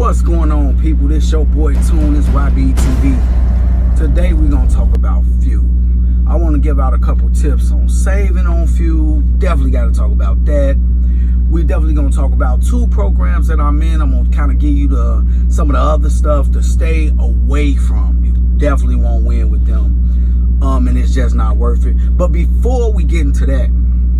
What's going on, people? This your boy Tune, this YBE TV. Today we're gonna talk about fuel. I want to give out a couple tips on saving on fuel. Definitely got to talk about that. We definitely gonna talk about two programs that I'm in. I'm gonna kind of give you some of the other stuff to stay away from. You definitely won't win with them, and it's just not worth it. But before we get into that,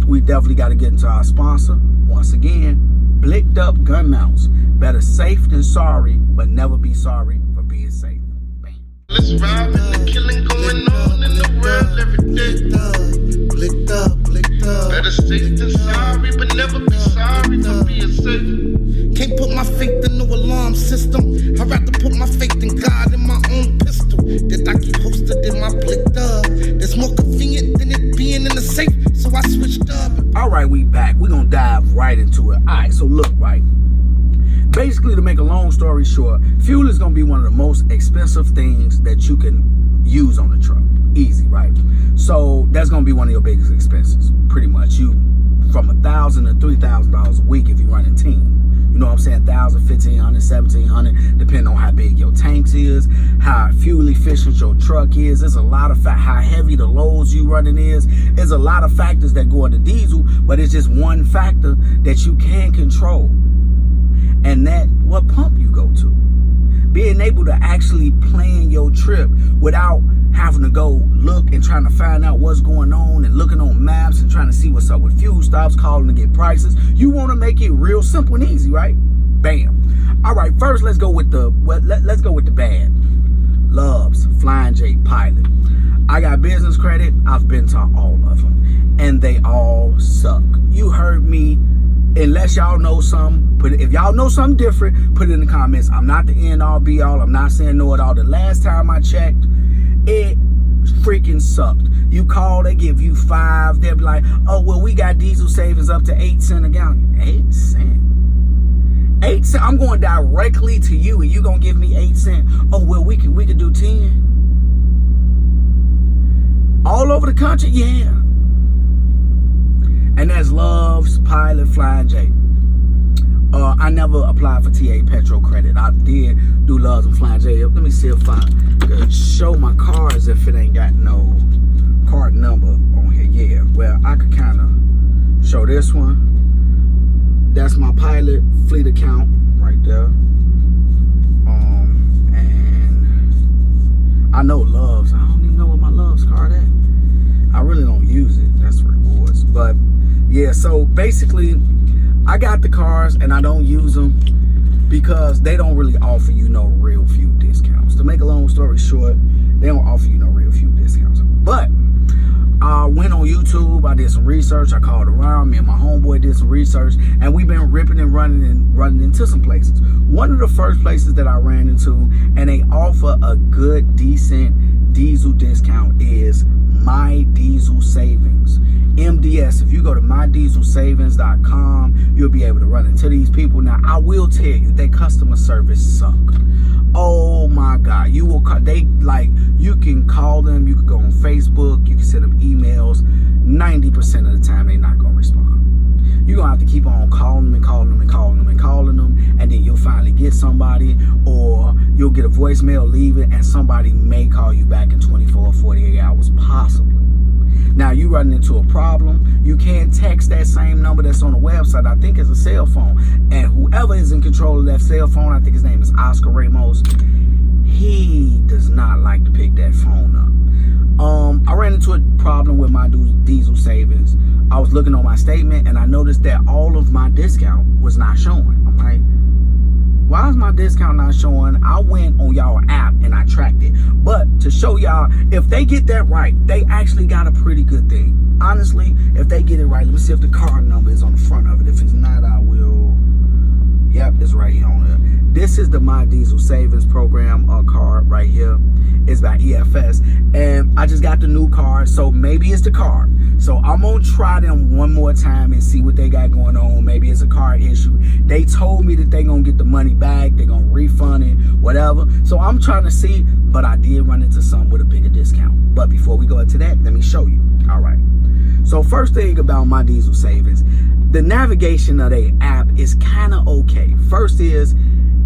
we definitely got to get into our sponsor once again. Blicked up gun mounts. Better safe than sorry, but never be sorry for being safe. Bam. Let's ride with the killing going on in the world every day. Blicked up. Better safe than sorry, but never be sorry for being safe. Can't put my faith in no alarm system. I'd rather put my faith in God and my own pistol that I keep hosted in my blicked up. That's more convenient than it being in the safe, so I switched up. All right, we back. We're gonna dive right into it. All right, so look, right. Basically, to make a long story short, fuel is gonna be one of the most expensive things that you can use on the truck. Easy, right? So that's gonna be one of your biggest expenses, pretty much. You from $1,000 to $3,000 a week if you're running team. You know what I'm saying? 1,000, 1,500, 1,700, depending on how big your tanks is, how fuel efficient your truck is. There's a lot of how heavy the loads you running is. There's a lot of factors that go into diesel, but it's just one factor that you can control, and that what pump you go to. Being able to actually plan your trip without having to go look and trying to find out what's going on and looking on maps and trying to see what's up with fuel stops, calling to get prices. You want to make it real simple and easy, right? Bam. All right, first let's go with the bad. Loves, Flying J Pilot. I got business credit. I've been to all of them, and they all suck. You heard me. Unless y'all know something, if y'all know something different, put it in the comments. I'm not the end all be all. I'm not saying know it all. The last time I checked, it freaking sucked. You call, they give you 5. They'll be like, oh, well, we got diesel savings up to 8 cents a gallon. 8 cents? 8 cents? I'm going directly to you, and you going to give me 8 cents. Oh, well, we could do 10. All over the country? Yeah. And that's Loves, Pilot, Flying J. I never applied for TA Petro credit. I did do Loves and Flying J. Let me see if I could show my cards if it ain't got no card number on here. Yeah, well, I could kind of show this one. That's my Pilot fleet account right there. And I know Loves. I don't even know what my Loves card at. I really don't use it. That's rewards. But yeah, so basically I got the cars and I don't use them because they don't really offer you no real fuel discounts. To make a long story short, they don't offer you no real fuel discounts. But I went on YouTube, I did some research, I called around, me and my homeboy did some research, and we've been ripping and running into some places. One of the first places that I ran into, and they offer a good, decent diesel discount, is My Diesel Savings. MDS. If you go to mydieselsavings.com, you'll be able to run into these people. Now, I will tell you, their customer service suck. Oh my God. You can call them, you can go on Facebook, you can send them emails. 90% of the time, they're not gonna respond. You're gonna have to keep on calling them, and then you'll finally get somebody, or you'll get a voicemail, leave it, and somebody may call you back in 24 or 48 hours, possibly. Now, you run into a problem, you can't text that same number that's on the website. I think it's a cell phone, and whoever is in control of that cell phone, I think his name is Oscar Ramos, he does not like to pick that phone up. I ran into a problem with my diesel savings. I was looking on my statement and I noticed that all of my discount was not showing. I'm like, why is my discount not showing? I went on y'all app and I tracked it. But to show y'all, if they get that right, they actually got a pretty good thing. Honestly, if they get it right, let me see if the card number is on the front of it. If it's not, I will. Yep, it's right here on it. This is the My Diesel Savings Program card right here. It's by EFS. And I just got the new card, so maybe it's the card. So I'm going to try them one more time and see what they got going on. Maybe it's a card issue. They told me that they're going to get the money back. They're going to refund it, whatever. So I'm trying to see, but I did run into some with a bigger discount. But before we go into that, let me show you. All right. So first thing about My Diesel Savings, the navigation of their app is kind of okay. First is,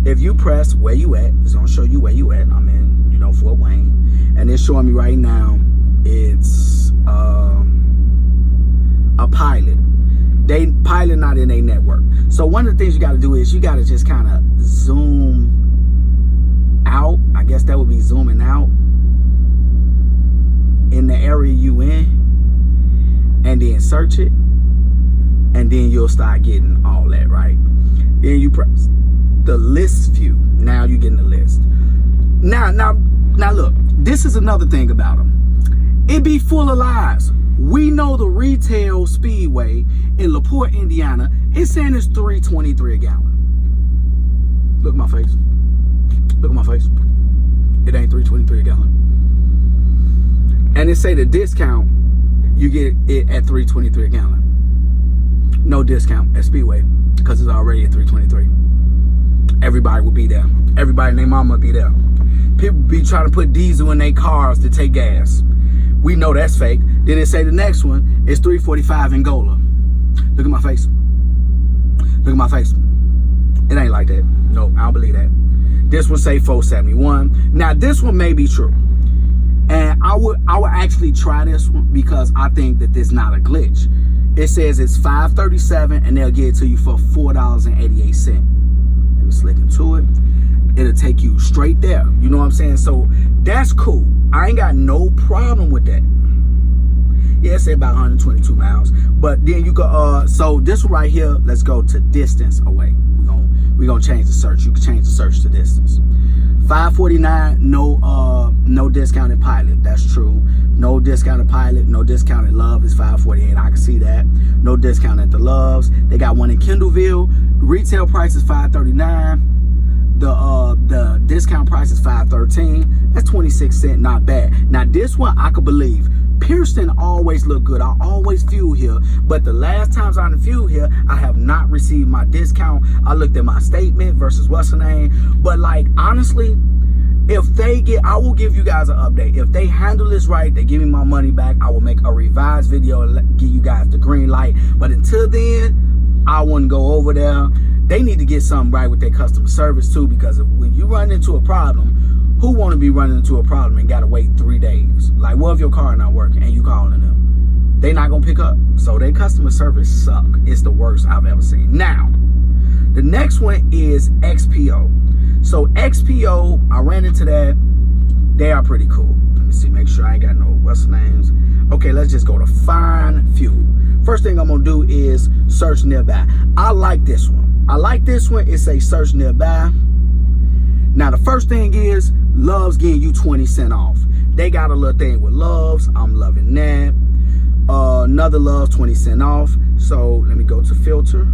if you press where you at, it's gonna show you where you at. I'm in, you know, Fort Wayne, and it's showing me right now it's a pilot. They pilot not in a network. So one of the things you got to do is you got to just kind of zoom out. I guess that would be zooming out in the area you in, and then search it, and then you'll start getting all that, right? Then you press the list view. Now you're getting the list. Now look, this is another thing about them. It be full of lies. We know the retail speedway in LaPorte, Indiana, it's saying it's $3.23 a gallon. Look at my face. Look at my face. It ain't $3.23 a gallon. And it say the discount, you get it at $3.23 a gallon. No discount at Speedway because it's already at $3.23. Everybody will be there. Everybody and their mama will be there. People be trying to put diesel in their cars to take gas. We know that's fake. Then they say the next one is $3.45 in Gola. Look at my face. Look at my face. It ain't like that. No, I don't believe that. This one say $4.71. Now this one may be true, and I would actually try this one because I think that this not a glitch. It says it's $5.37 and they'll get it to you for $4.88. Let me click into it. It'll take you straight there. You know what I'm saying? So that's cool. I ain't got no problem with that. Yeah, it say about 122 miles. But then you go, so this one right here, let's go to distance away. We're gonna change the search. You can change the search to distance. $5.49, no discounted Pilot. That's true. No discounted Pilot, no discounted Love is $5.48. I can see that. No discount at the Loves. They got one in Kendallville. Retail price is $5.39. The discount price is $5.13. That's 26 cents, not bad. Now this one I could believe. Pearson always look good. I always fuel here, but the last times I fuel here, I have not received my discount. I looked at my statement versus what's the name, but like honestly, if they get, I will give you guys an update. If they handle this right, they give me my money back, I will make a revised video and give you guys the green light. But until then, I wouldn't go over there. They need to get something right with their customer service too, because when you run into a problem, who want to be running into a problem and got to wait 3 days? Like, what if your car not working and you calling them? They not going to pick up. So their customer service suck. It's the worst I've ever seen. Now, the next one is XPO. So XPO, I ran into that. They are pretty cool. Let me see, make sure I ain't got no what's names. Okay, let's just go to find fuel. First thing I'm going to do is search nearby. I like this one. I like this one. It says search nearby. Now, the first thing is Love's getting you 20 cents off. They got a little thing with Love's. I'm loving that. Another Love's 20 cents off. So let me go to filter.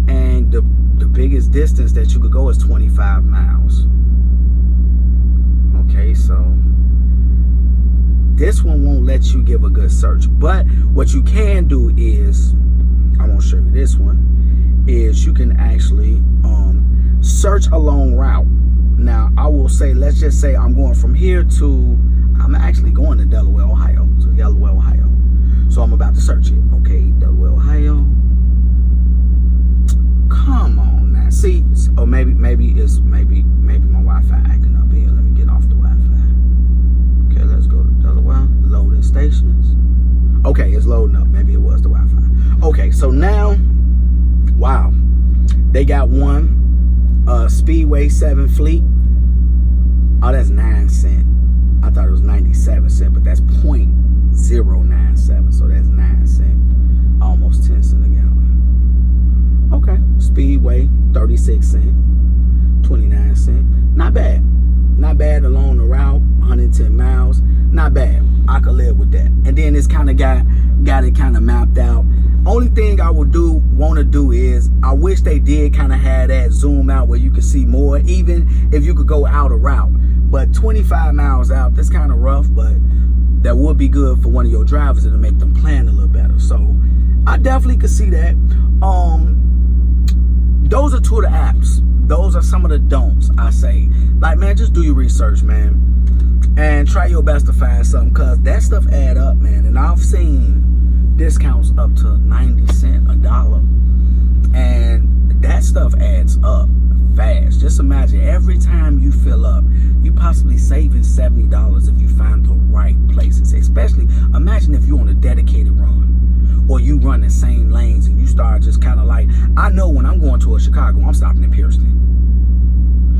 And the biggest distance that you could go is 25 miles. Okay, so this one won't let you give a good search. But what you can do is, I won't show you this one, is you can actually search a long route. Now, I will say, let's just say I'm going from here to, I'm actually going to Delaware, Ohio. So Delaware, Ohio. So I'm about to search it. Okay, Delaware, Ohio. Come on now. See, or maybe my Wi-Fi acting up here. Let me get off the Wi-Fi. Okay, let's go to Delaware. Loading stations. Okay, it's loading up. Maybe it was the Wi-Fi. Okay, so now, wow. They got one. Speedway 7 Fleet. Oh, that's 9 cents. I thought it was 97 cents, but that's 0.097. So that's 9 cents. Almost 10 cents a gallon. Okay. Speedway 36 cents. 29 cents. Not bad. Not bad along the route. 110 miles. Not bad. I could live with that. And then it's kind of got it kind of mapped out. Only thing I would want to do is, I wish they did kind of have that zoom out where you could see more, even if you could go out a route. But 25 miles out, that's kind of rough, but that would be good for one of your drivers to make them plan a little better. So I definitely could see that. Those are two of the apps. Those are some of the don'ts, I say. Like, man, just do your research, man. And try your best to find something, because that stuff add up, man. And I've seen discounts up to 90 cents, $1. And that stuff adds up fast. imagine every time you fill up, you possibly saving $70 if you find the right places. Especially, imagine if you're on a dedicated run, or you run the same lanes and you start just kind of like, I know when I'm going to Chicago, I'm stopping in Pearson.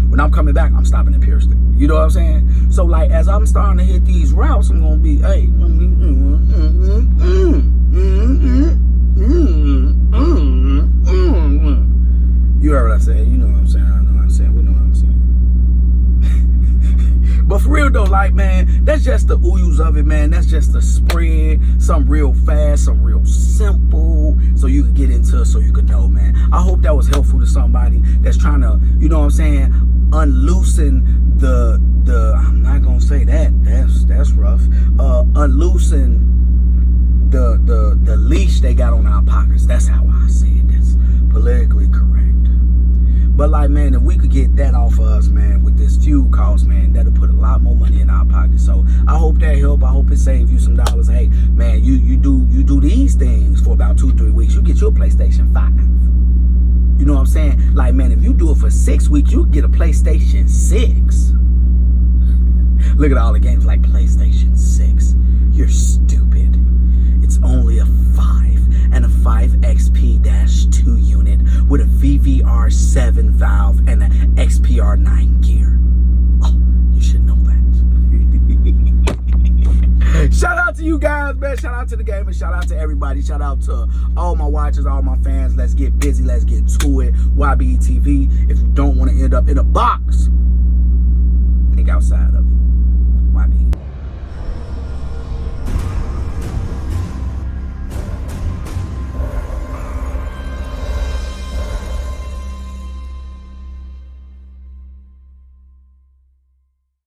When I'm coming back, I'm stopping in Pearson. You know what I'm saying? So like, as I'm starting to hit these routes, I'm gonna be, hey, you heard what I said? You know what I'm saying? I know what I'm saying. We know what I'm saying. But for real though, like, man, that's just the ooze of it, man. That's just the spread. Something real fast, something real simple, so you can get into it, so you can know, man. I hope that was helpful to somebody that's trying to, you know what I'm saying, unloosen the I'm not gonna say that's rough. Unloosen the leash they got on our pockets. That's how I say it. That's politically correct. But like, man, if we could get that off of us, man, with this fuel cost, man, that'll put a lot more money in our pockets. So I hope that help. I hope it saves you some dollars. Hey, man, you do these things for about 2-3 weeks, you get you a PlayStation 5. You know what I'm saying? Like, man, if you do it for 6 weeks, you get a PlayStation 6. Look at all the games like PlayStation 6. You're stupid. It's only a 5 and a 5XP-2 unit with a VVR7 valve and an XPR9 gear. Oh, you should know that. Shout out to you guys, man. Shout out to the gamers. Shout out to everybody. Shout out to all my watchers, all my fans. Let's get busy. Let's get to it. YBE TV. If you don't want to end up in a box, think outside of it.